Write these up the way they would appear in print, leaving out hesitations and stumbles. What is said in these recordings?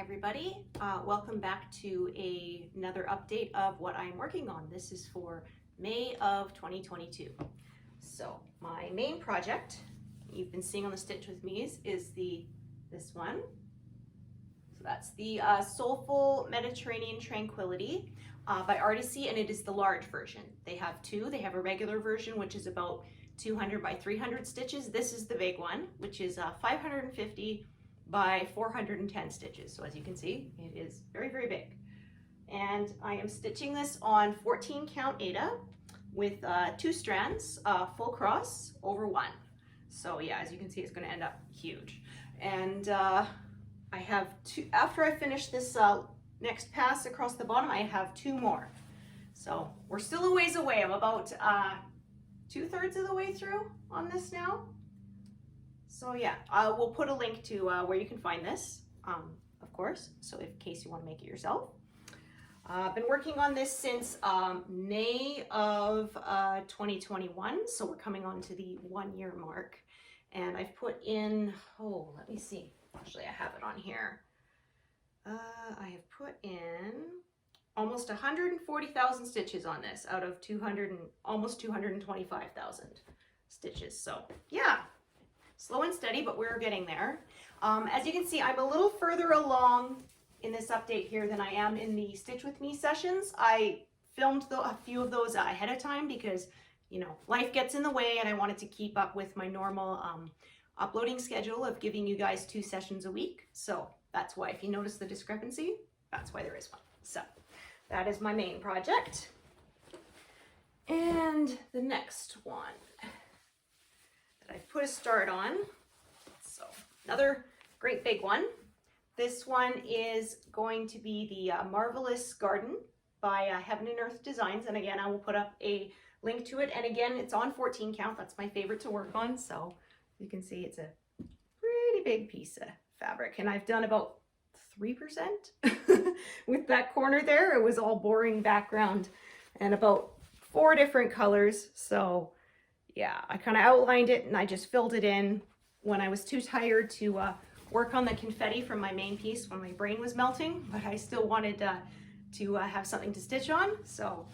everybody. Welcome back to another update of what I'm working on. This is for May of 2022. So my main project you've been seeing on the Stitch With Me is this one. So that's the Soulful Mediterranean Tranquility by Artecy, and it is the large version. They have two. They have a regular version, which is about 200 by 300 stitches. This is the big one, which is 550 by 410 stitches. So as you can see, it is very, very big. And I am stitching this on 14 count Aida with 2 strands, full cross over 1. So yeah, as you can see, it's going to end up huge. And I have 2, after I finish this next pass across the bottom, I have 2 more. So we're still a ways away. I'm about 2/3 of the way through on this now. So yeah, we'll put a link to where you can find this, of course, so in case you want to make it yourself. I've been working on this since May of 2021, so we're coming on to the 1-year mark. And I've put in, let me see, actually I have it on here. I have put in almost 140,000 stitches on this out of almost 225,000 stitches. So yeah, slow and steady, but we're getting there. As you can see, I'm a little further along in this update here than I am in the Stitch With Me sessions. I filmed a few of those ahead of time because, you know, life gets in the way and I wanted to keep up with my normal uploading schedule of giving you guys 2 sessions a week. So that's why, if you notice the discrepancy, that's why there is one. So that is my main project. And the next one that I've put a start on, so another great big one. This one is going to be the Marvellous Garden by Heaven and Earth Designs, and again I will put up a link to it, and again it's on 14 count. That's my favorite to work on, so you can see it's a pretty big piece of fabric, and I've done about 3% with that corner there. It was all boring background and about 4 different colors. So yeah, I kind of outlined it and I just filled it in when I was too tired to work on the confetti from my main piece when my brain was melting, but I still wanted to have something to stitch on. So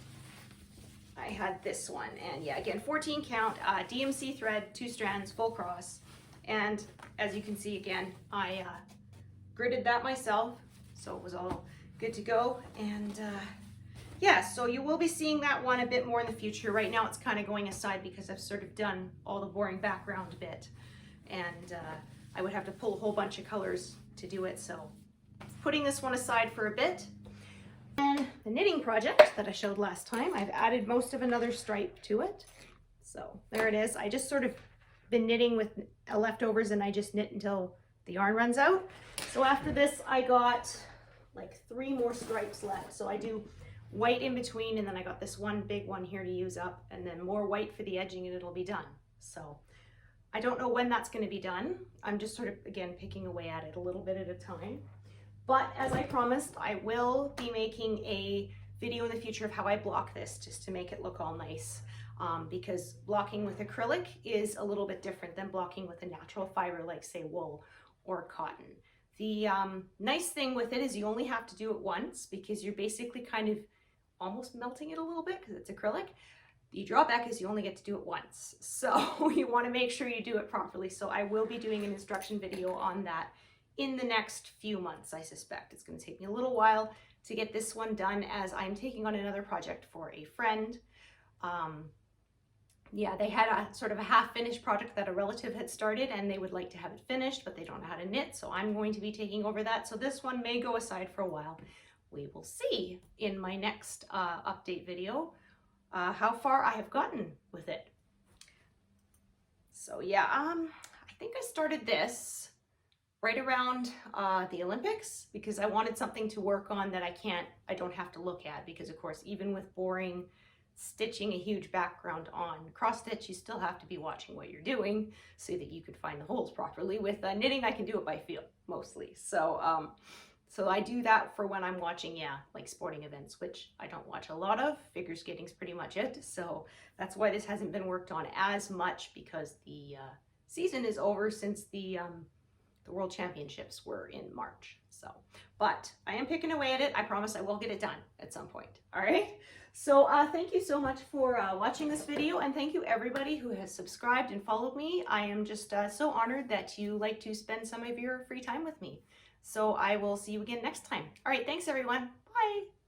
I had this one, and yeah, again, 14 count, DMC thread, 2 strands, full cross. And as you can see, again, I gridded that myself, so it was all good to go. And yeah, so you will be seeing that one a bit more in the future. Right now it's kind of going aside because I've sort of done all the boring background bit, and I would have to pull a whole bunch of colors to do it, so putting this one aside for a bit. And the knitting project that I showed last time, I've added most of another stripe to it. So there it is. I just sort of been knitting with leftovers, and I just knit until the yarn runs out. So after this I got like 3 more stripes left. So I do white in between, and then I got this one big one here to use up, and then more white for the edging, and it'll be done. So I don't know when that's going to be done. I'm just sort of, again, picking away at it a little bit at a time. But as I promised, I will be making a video in the future of how I block this, just to make it look all nice. Because blocking with acrylic is a little bit different than blocking with a natural fiber like, say, wool or cotton. The nice thing with it is you only have to do it once, because you're basically kind of almost melting it a little bit because it's acrylic. The drawback is you only get to do it once, so you want to make sure you do it properly. So I will be doing an instruction video on that in the next few months. I suspect it's going to take me a little while to get this one done, as I'm taking on another project for a friend. Yeah, they had a sort of a half-finished project that a relative had started, and they would like to have it finished, but they don't know how to knit, so I'm going to be taking over that. So this one may go aside for a while. We will see in my next update video how far I have gotten with it. So yeah, I think I started this right around the Olympics, because I wanted something to work on that I don't have to look at, because of course, even with boring stitching a huge background on cross stitch, you still have to be watching what you're doing so that you can find the holes properly. With knitting, I can do it by feel mostly. So so I do that for when I'm watching, yeah, like sporting events, which I don't watch a lot of. Figure skating's pretty much it. So that's why this hasn't been worked on as much, because the season is over since the The World Championships were in March. So, but I am picking away at it. I promise I will get it done at some point. All right. So thank you so much for watching this video, and thank you everybody who has subscribed and followed me. I am just so honored that you like to spend some of your free time with me. So I will see you again next time. All right. Thanks everyone. Bye.